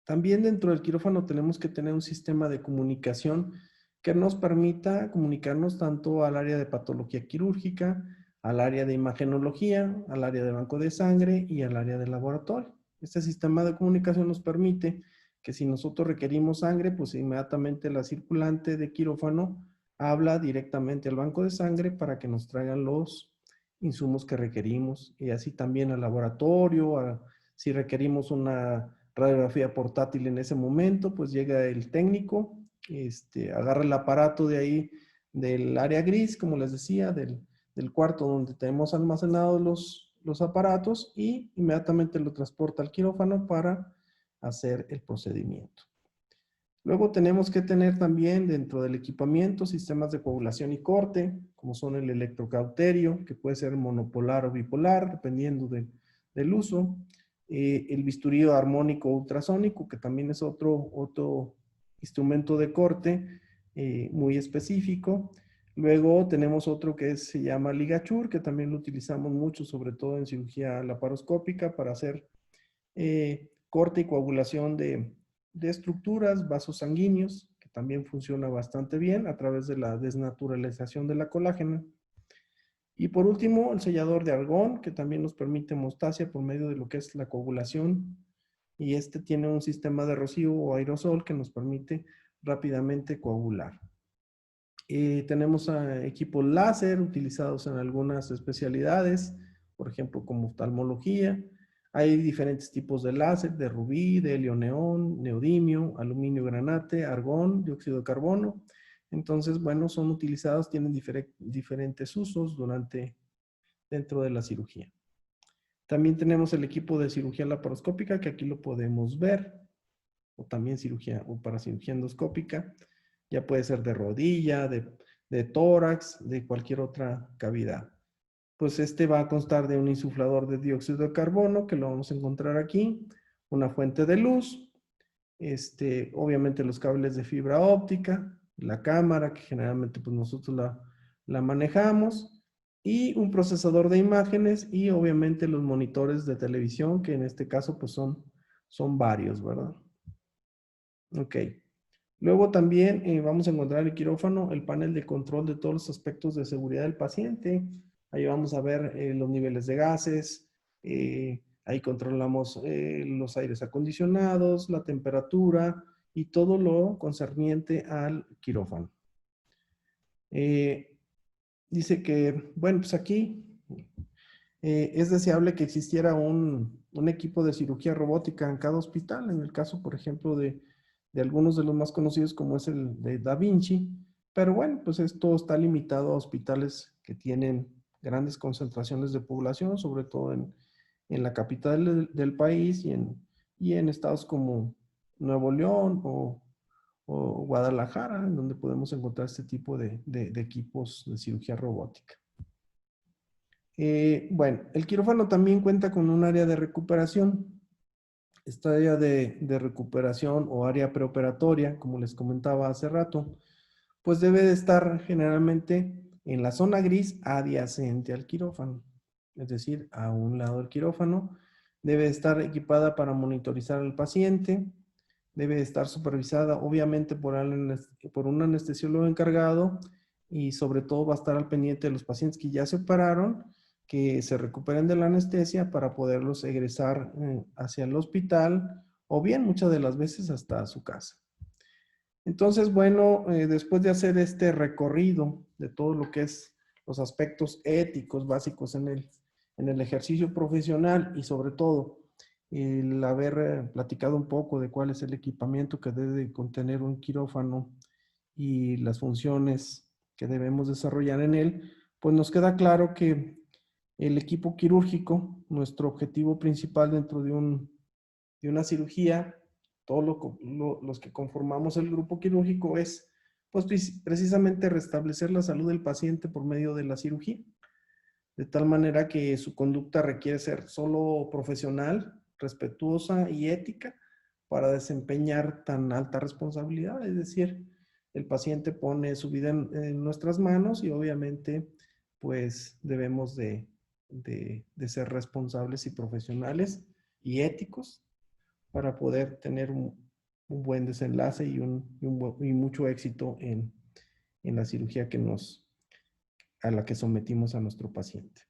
También dentro del quirófano tenemos que tener un sistema de comunicación que nos permita comunicarnos tanto al área de patología quirúrgica, al área de imagenología, al área de banco de sangre y al área de laboratorio. Este sistema de comunicación nos permite que si nosotros requerimos sangre, pues inmediatamente la circulante de quirófano habla directamente al banco de sangre para que nos traigan los insumos que requerimos y así también al laboratorio, si requerimos una radiografía portátil en ese momento, pues llega el técnico, agarra el aparato de ahí del área gris, como les decía, del cuarto donde tenemos almacenados los aparatos y inmediatamente lo transporta al quirófano para hacer el procedimiento. Luego tenemos que tener también dentro del equipamiento sistemas de coagulación y corte, como son el electrocauterio, que puede ser monopolar o bipolar, dependiendo del uso. El bisturí armónico ultrasónico, que también es otro instrumento de corte muy específico. Luego tenemos otro que se llama ligachur, que también lo utilizamos mucho, sobre todo en cirugía laparoscópica, para hacer corte y coagulación de estructuras, vasos sanguíneos, que también funciona bastante bien a través de la desnaturalización de la colágena. Y por último, el sellador de argón, que también nos permite hemostasia por medio de lo que es la coagulación. Y este tiene un sistema de rocío o aerosol que nos permite rápidamente coagular. Tenemos equipos láser utilizados en algunas especialidades, por ejemplo, como oftalmología. Hay diferentes tipos de láser, de rubí, de helio neón, neodimio, aluminio granate, argón, dióxido de carbono. Entonces, bueno, son utilizados, tienen diferentes usos dentro de la cirugía. También tenemos el equipo de cirugía laparoscópica, que aquí lo podemos ver, o también para cirugía endoscópica. Ya puede ser de rodilla, de tórax, de cualquier otra cavidad. Pues este va a constar de un insuflador de dióxido de carbono, que lo vamos a encontrar aquí, una fuente de luz, obviamente los cables de fibra óptica, la cámara, que generalmente pues nosotros la manejamos, y un procesador de imágenes y obviamente los monitores de televisión, que en este caso pues son varios, ¿verdad? Ok. Luego también vamos a encontrar en el quirófano el panel de control de todos los aspectos de seguridad del paciente. Ahí vamos a ver los niveles de gases. Ahí controlamos los aires acondicionados, la temperatura y todo lo concerniente al quirófano. Dice que, bueno, pues aquí es deseable que existiera un equipo de cirugía robótica en cada hospital, en el caso, por ejemplo, de algunos de los más conocidos como es el de Da Vinci, pero bueno, pues esto está limitado a hospitales que tienen grandes concentraciones de población, sobre todo en la capital del país y en estados como Nuevo León o Guadalajara, en donde podemos encontrar este tipo de equipos de cirugía robótica. Bueno, el quirófano también cuenta con un área de recuperación. Esta área de recuperación o área preoperatoria, como les comentaba hace rato, pues debe de estar generalmente en la zona gris adyacente al quirófano. Es decir, a un lado del quirófano. Debe estar equipada para monitorizar al paciente. Debe estar supervisada, obviamente, por un anestesiólogo encargado y sobre todo va a estar al pendiente de los pacientes que ya se operaron, que se recuperen de la anestesia para poderlos egresar hacia el hospital o bien muchas de las veces hasta su casa. Entonces, bueno, después de hacer este recorrido de todo lo que es los aspectos éticos básicos en el ejercicio profesional y sobre todo el haber platicado un poco de cuál es el equipamiento que debe contener un quirófano y las funciones que debemos desarrollar en él, pues nos queda claro que el equipo quirúrgico, nuestro objetivo principal dentro de una cirugía, todos los que conformamos el grupo quirúrgico es pues precisamente restablecer la salud del paciente por medio de la cirugía, de tal manera que su conducta requiere ser solo profesional, respetuosa y ética para desempeñar tan alta responsabilidad. Es decir, el paciente pone su vida en nuestras manos y obviamente pues debemos de ser responsables y profesionales y éticos para poder tener un buen desenlace y mucho éxito en la cirugía a la que sometimos a nuestro paciente.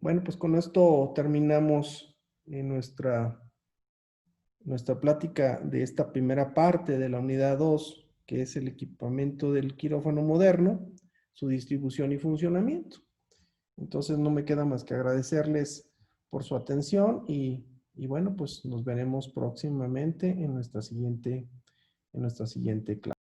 Bueno, pues con esto terminamos nuestra plática de esta primera parte de la unidad 2, que es el equipamiento del quirófano moderno, su distribución y funcionamiento. Entonces no me queda más que agradecerles por su atención y bueno, pues nos veremos próximamente en nuestra siguiente clase.